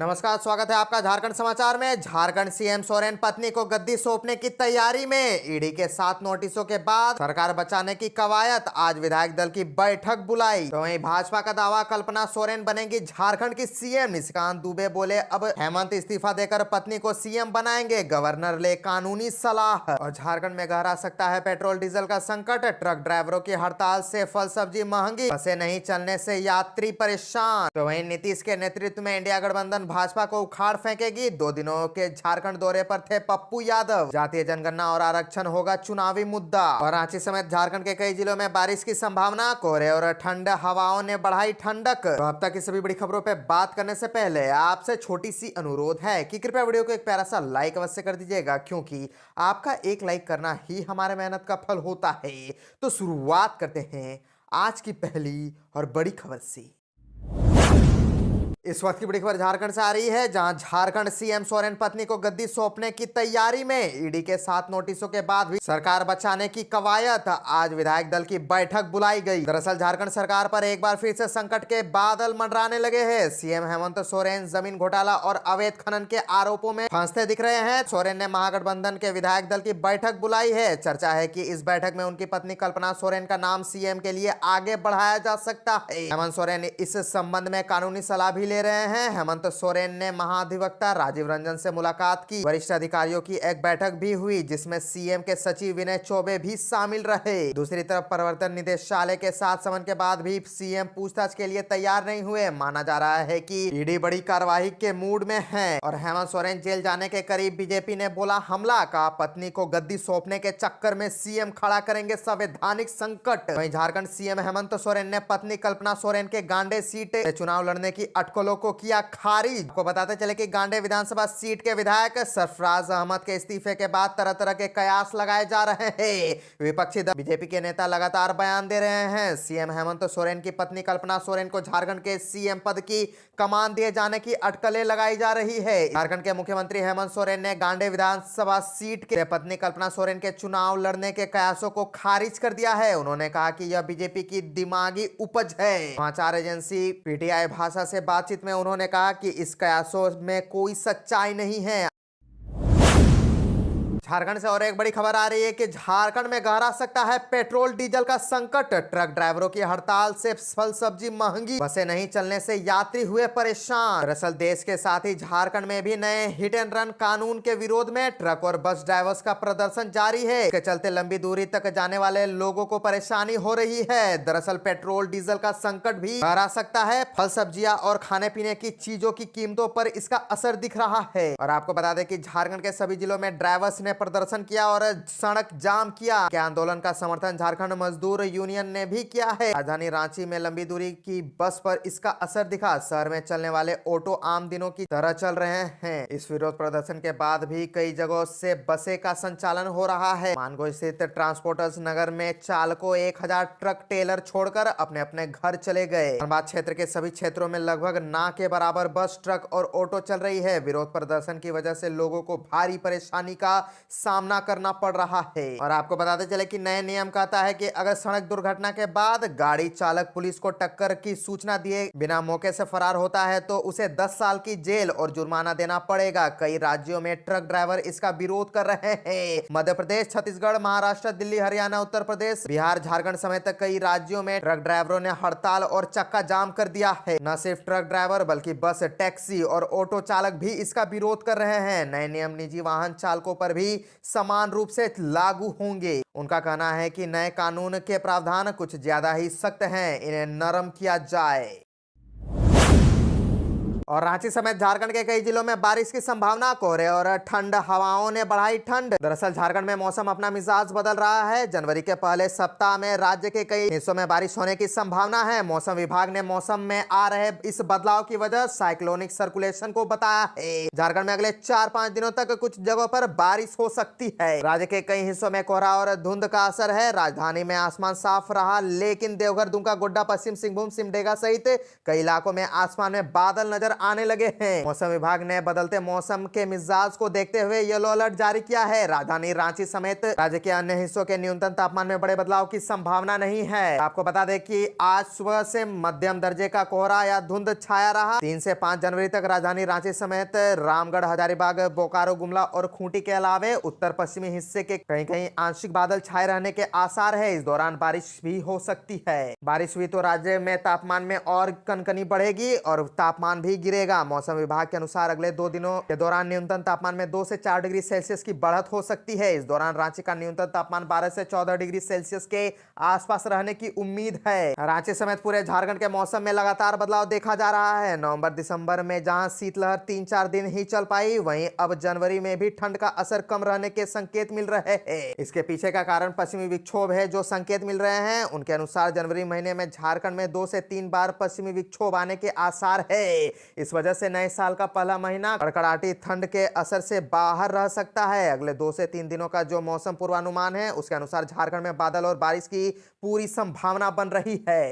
नमस्कार, स्वागत है आपका झारखंड समाचार में। झारखंड सीएम सोरेन पत्नी को गद्दी सौंपने की तैयारी में। ईडी के 7 नोटिसों के बाद सरकार बचाने की कवायद। आज विधायक दल की बैठक बुलाई। तो वहीं भाजपा का दावा, कल्पना सोरेन बनेंगी झारखंड की सीएम। निशिकांत दुबे बोले अब हेमंत इस्तीफा देकर पत्नी को सीएम बनाएंगे। गवर्नर ले कानूनी सलाह। और झारखंड में गहरा सकता है पेट्रोल डीजल का संकट। ट्रक ड्राइवरों की हड़ताल से फल सब्जी महंगी, बसें नहीं चलने से यात्री परेशान। तो वहीं नीतीश के नेतृत्व में इंडिया गठबंधन भाजपा को उखाड़ फेंकेगी। 2 दिनों के झारखंड दौरे पर थे पप्पू यादव। जातीय जनगणना और आरक्षण होगा चुनावी मुद्दा। और रांची समेत झारखंड के कई जिलों में बारिश की संभावना। कोहरे और ठंड हवाओं ने बढ़ाई ठंडक। तो अब तक की सभी बड़ी खबरों पे बात करने से पहले आपसे छोटी सी अनुरोध है कि कृपया वीडियो को एक प्यारा सा लाइक अवश्य कर दीजिएगा, क्योंकि आपका एक लाइक करना ही हमारे मेहनत का फल होता है। तो शुरुआत करते हैं आज की पहली और बड़ी खबर से। इस वक्त की बड़ी खबर झारखंड से आ रही है, जहां झारखंड सीएम सोरेन पत्नी को गद्दी सौंपने की तैयारी में। ईडी के 7 नोटिसों के बाद भी सरकार बचाने की कवायद। आज विधायक दल की बैठक बुलाई गई। दरअसल झारखंड सरकार पर एक बार फिर से संकट के बादल मंडराने लगे हैं। सीएम हेमंत सोरेन जमीन घोटाला और अवैध खनन के आरोपों में फंसते दिख रहे हैं। सोरेन ने महागठबंधन के विधायक दल की बैठक बुलाई है। चर्चा है कि इस बैठक में उनकी पत्नी कल्पना सोरेन का नाम सीएम के लिए आगे बढ़ाया जा सकता है। हेमंत सोरेन इस संबंध में कानूनी सलाह भी ले रहे हैं। हेमंत सोरेन ने महाधिवक्ता राजीव रंजन से मुलाकात की। वरिष्ठ अधिकारियों की एक बैठक भी हुई, जिसमें सीएम के सचिव विनय चौबे भी शामिल रहे। दूसरी तरफ प्रवर्तन निदेशालय के साथ समन के बाद भी सीएम पूछताछ के लिए तैयार नहीं हुए। माना जा रहा है कि ईडी बड़ी कार्रवाई के मूड में है और हेमंत सोरेन जेल जाने के करीब। बीजेपी ने बोला हमला का, पत्नी को गद्दी सौंपने के चक्कर में सीएम खड़ा करेंगे संवैधानिक संकट। वहीं झारखंड सीएम हेमंत सोरेन ने पत्नी कल्पना सोरेन के गांडे सीट से चुनाव लड़ने की अटकलों को किया खारिज। आपको बताते चले कि गांडे विधानसभा सीट के विधायक सरफराज अहमद के इस्तीफे के बाद तरह तरह के कयास लगाए जा रहे हैं। विपक्षी दल बीजेपी के नेता लगातार बयान दे रहे हैं। सीएम हेमंत सोरेन की पत्नी कल्पना सोरेन को झारखंड के सीएम पद की कमान दिए जाने की अटकलें लगाई जा रही है। झारखंड के मुख्यमंत्री हेमंत सोरेन ने गांडे विधानसभा सीट के पत्नी कल्पना सोरेन के चुनाव लड़ने के कयासों को खारिज कर दिया है। उन्होंने कहा कि यह बीजेपी की दिमागी उपज है। समाचार एजेंसी पीटीआई भाषा से बातचीत में उन्होंने कहा कि इस कयासों में कोई सच्चाई नहीं है। झारखंड से और एक बड़ी खबर आ रही है कि झारखंड में गहरा सकता है पेट्रोल डीजल का संकट। ट्रक ड्राइवरों की हड़ताल से फल सब्जी महंगी, बसें नहीं चलने से यात्री हुए परेशान। दरअसल देश के साथ ही झारखंड में भी नए हिट एंड रन कानून के विरोध में ट्रक और बस ड्राइवर्स का प्रदर्शन जारी है। इसके चलते लंबी दूरी तक जाने वाले लोगों को परेशानी हो रही है। दरअसल पेट्रोल डीजल का संकट भी गहरा सकता है। फल सब्जियां और खाने पीने की चीजों की कीमतों पर इसका असर दिख रहा है। और आपको बता दें कि झारखंड के सभी जिलों में ड्राइवर्स ने प्रदर्शन किया और सड़क जाम किया। के आंदोलन का समर्थन झारखंड मजदूर यूनियन ने भी किया है। राजधानी रांची में लंबी दूरी की बस पर इसका असर दिखा। शहर में चलने वाले ऑटो आम दिनों की तरह चल रहे हैं। इस विरोध प्रदर्शन के बाद भी कई जगहों से बसें का संचालन हो रहा है। मानगो स्थित ट्रांसपोर्टर्स नगर में चालकों 1000 ट्रक टेलर छोड़कर अपने अपने घर चले गए। धनबाद क्षेत्र के सभी क्षेत्रों में लगभग ना के बराबर बस, ट्रक और ऑटो चल रही है। विरोध प्रदर्शन की वजह से लोगों को भारी परेशानी का सामना करना पड़ रहा है। और आपको बताते चले कि नए नियम कहता है कि अगर सड़क दुर्घटना के बाद गाड़ी चालक पुलिस को टक्कर की सूचना दिए बिना मौके से फरार होता है तो उसे 10 साल की जेल और जुर्माना देना पड़ेगा। कई राज्यों में ट्रक ड्राइवर इसका विरोध कर रहे हैं। मध्य प्रदेश, छत्तीसगढ़, महाराष्ट्र, दिल्ली, हरियाणा, उत्तर प्रदेश, बिहार, झारखंड समेत कई राज्यों में ट्रक ड्राइवरों ने हड़ताल और चक्का जाम कर दिया है। न सिर्फ ट्रक ड्राइवर बल्कि बस, टैक्सी और ऑटो चालक भी इसका विरोध कर रहे हैं। नए नियम निजी वाहन चालकों पर भी समान रूप से लागू होंगे। उनका कहना है कि नए कानून के प्रावधान कुछ ज्यादा ही सख्त हैं, इन्हें नरम किया जाए। और रांची समेत झारखंड के कई जिलों में बारिश की संभावना। कोहरे और ठंड हवाओं ने बढ़ाई ठंड। दरअसल झारखंड में मौसम अपना मिजाज बदल रहा है। जनवरी के पहले सप्ताह में राज्य के कई हिस्सों में बारिश होने की संभावना है। मौसम विभाग ने मौसम में आ रहे इस बदलाव की वजह साइक्लोनिक सर्कुलेशन को बताया है। झारखंड में अगले 4-5 दिनों तक कुछ जगहों पर बारिश हो सकती है। राज्य के कई हिस्सों में कोहरा और धुंध का असर है। राजधानी में आसमान साफ रहा, लेकिन देवघर, दुमका, गोड्डा, पश्चिम सिंहभूम, सिमडेगा सहित कई इलाकों में आसमान में बादल नजर आने लगे हैं। मौसम विभाग ने बदलते मौसम के मिजाज को देखते हुए येलो अलर्ट जारी किया है। राजधानी रांची समेत राज्य के अन्य हिस्सों के न्यूनतम तापमान में बड़े बदलाव की संभावना नहीं है। आपको बता दें कि आज सुबह से मध्यम दर्जे का कोहरा या धुंध छाया रहा। 3 से 5 जनवरी तक राजधानी रांची समेत रामगढ़, हजारीबाग, बोकारो, गुमला और खूंटी के अलावे उत्तर पश्चिमी हिस्से के कहीं कहीं आंशिक बादल छाए रहने के आसार है। इस दौरान बारिश भी हो सकती है। बारिश हुई तो राज्य में तापमान में और कनकनी बढ़ेगी और तापमान भी गिरेगा। मौसम विभाग के अनुसार अगले 2 दिनों के दौरान न्यूनतम तापमान में 2 से 4 डिग्री सेल्सियस की बढ़त हो सकती है। इस दौरान रांची का न्यूनतम तापमान 12 से 14 डिग्री सेल्सियस के आसपास रहने की उम्मीद है। रांची समेत पूरे झारखंड के मौसम में लगातार बदलाव देखा जा रहा है। नवंबर दिसंबर में जहां शीतलहर 3-4 दिन ही चल पाई, वहीं अब जनवरी में भी ठंड का असर कम रहने के संकेत मिल रहे हैं। इसके पीछे का कारण पश्चिमी विक्षोभ है। जो संकेत मिल रहे हैं उनके अनुसार जनवरी महीने में झारखंड में 2 से 3 बार पश्चिमी विक्षोभ आने के आसार है। इस वजह से नए साल का पहला महीना कड़कड़ाटी ठंड के असर से बाहर रह सकता है। अगले 2 से 3 दिनों का जो मौसम पूर्वानुमान है उसके अनुसार झारखंड में बादल और बारिश की पूरी संभावना बन रही है।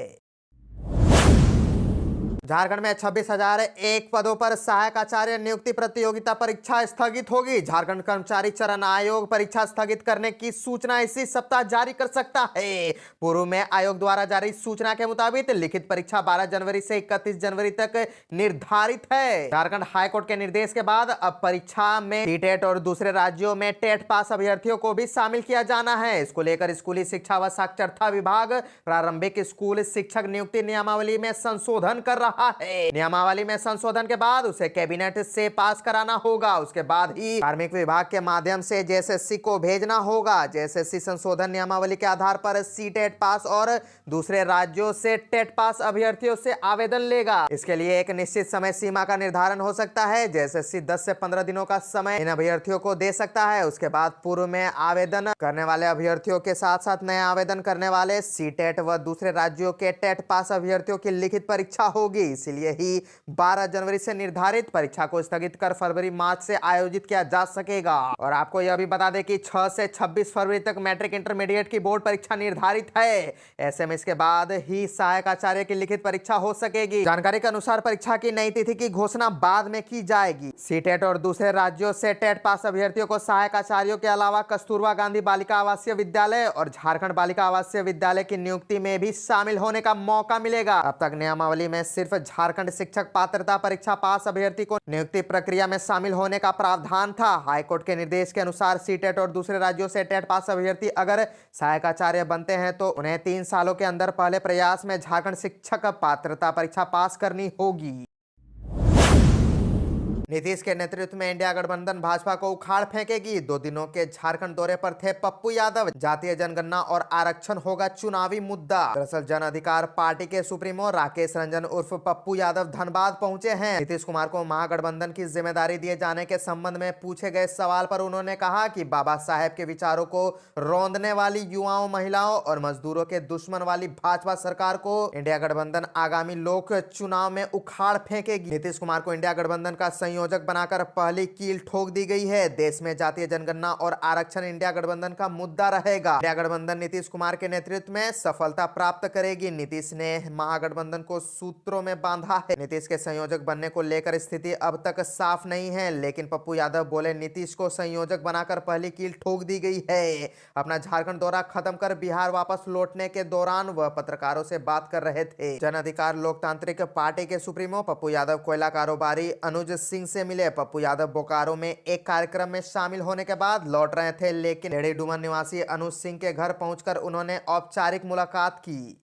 झारखंड में 26,001 पदों पर सहायक आचार्य नियुक्ति प्रतियोगिता परीक्षा स्थगित होगी। झारखंड कर्मचारी चयन आयोग परीक्षा स्थगित करने की सूचना इसी सप्ताह जारी कर सकता है। पूर्व में आयोग द्वारा जारी सूचना के मुताबिक लिखित परीक्षा 12 जनवरी से 31 जनवरी तक निर्धारित है। झारखंड हाईकोर्ट के निर्देश के बाद अब परीक्षा में टीटेट और दूसरे राज्यों में टेट पास अभ्यर्थियों को भी शामिल किया जाना है। इसको लेकर स्कूली शिक्षा व साक्षरता विभाग प्रारंभिक स्कूल शिक्षक नियुक्ति नियमावली में संशोधन कर रहा है। नियमावली में संशोधन के बाद उसे कैबिनेट से पास कराना होगा। उसके बाद ही कार्मिक विभाग के माध्यम से जेएसएससी को भेजना होगा। जेएसएससी संशोधन नियमावली के आधार पर सीटेट पास और दूसरे राज्यों से टेट पास अभ्यर्थियों से आवेदन लेगा। इसके लिए एक निश्चित समय सीमा का निर्धारण हो सकता है। जेएसएससी 10 से 15 दिनों का समय इन अभ्यर्थियों को दे सकता है। उसके बाद पूर्व में आवेदन करने वाले अभ्यर्थियों के साथ साथ नए आवेदन करने वाले सीटेट व दूसरे राज्यों के टेट पास अभ्यर्थियों की लिखित परीक्षा होगी। इसलिए ही 12 जनवरी से निर्धारित परीक्षा को स्थगित कर फरवरी मार्च से आयोजित किया जा सकेगा। और आपको यह भी बता दें कि 6 से 26 फरवरी तक मैट्रिक इंटरमीडिएट की बोर्ड परीक्षा निर्धारित है। ऐसे में इसके बाद ही सहायक आचार्य की लिखित परीक्षा हो सकेगी। जानकारी के अनुसार परीक्षा की नई तिथि की घोषणा बाद में की जाएगी। सीटेट और दूसरे राज्यों से टेट पास अभ्यर्थियों को सहायक आचार्यों के अलावा कस्तूरबा गांधी बालिका आवासीय विद्यालय और झारखंड बालिका आवासीय विद्यालय की नियुक्ति में भी शामिल होने का मौका मिलेगा। अब तक नियमावली में सिर्फ झारखंड शिक्षक पात्रता परीक्षा पास अभ्यर्थी को नियुक्ति प्रक्रिया में शामिल होने का प्रावधान था। हाईकोर्ट के निर्देश के अनुसार सीटेट और दूसरे राज्यों से टेट पास अभ्यर्थी अगर सहायक आचार्य बनते हैं तो उन्हें 3 सालों के अंदर पहले प्रयास में झारखंड शिक्षक पात्रता परीक्षा पास करनी होगी। नीतीश के नेतृत्व में इंडिया गठबंधन भाजपा को उखाड़ फेंकेगी। 2 दिनों के झारखंड दौरे पर थे पप्पू यादव। जातीय जनगणना और आरक्षण होगा चुनावी मुद्दा। दरअसल जन अधिकार पार्टी के सुप्रीमो राकेश रंजन उर्फ पप्पू यादव धनबाद पहुंचे हैं। नीतीश कुमार को महागठबंधन की जिम्मेदारी दिए जाने के संबंध में पूछे गए सवाल पर उन्होंने कहा कि बाबा साहेब के विचारों को रौंदने वाली युवाओं, महिलाओं और मजदूरों के दुश्मन वाली भाजपा सरकार को इंडिया गठबंधन आगामी लोक चुनाव में उखाड़ फेंकेगी। नीतीश कुमार को इंडिया गठबंधन का संयोजक बनाकर पहली कील ठोक दी गई है। देश में जातीय जनगणना और आरक्षण इंडिया गठबंधन का मुद्दा रहेगा। इंडिया गठबंधन नीतीश कुमार के नेतृत्व में सफलता प्राप्त करेगी। नीतीश ने महागठबंधन को सूत्रों में बांधा है। नीतीश के संयोजक बनने को लेकर स्थिति अब तक साफ नहीं है, लेकिन पप्पू यादव बोले नीतीश को संयोजक बनाकर पहली कील ठोक दी गई है। अपना झारखंड दौरा खत्म कर बिहार वापस लौटने के दौरान वह पत्रकारों से बात कर रहे थे। जन अधिकार लोकतांत्रिक पार्टी के सुप्रीमो पप्पू यादव कोयला कारोबारी अनुज सिंह से मिले। पप्पू यादव बोकारो में एक कार्यक्रम में शामिल होने के बाद लौट रहे थे, लेकिन डेढ़ी डुमन निवासी अनुज सिंह के घर पहुंचकर उन्होंने औपचारिक मुलाकात की।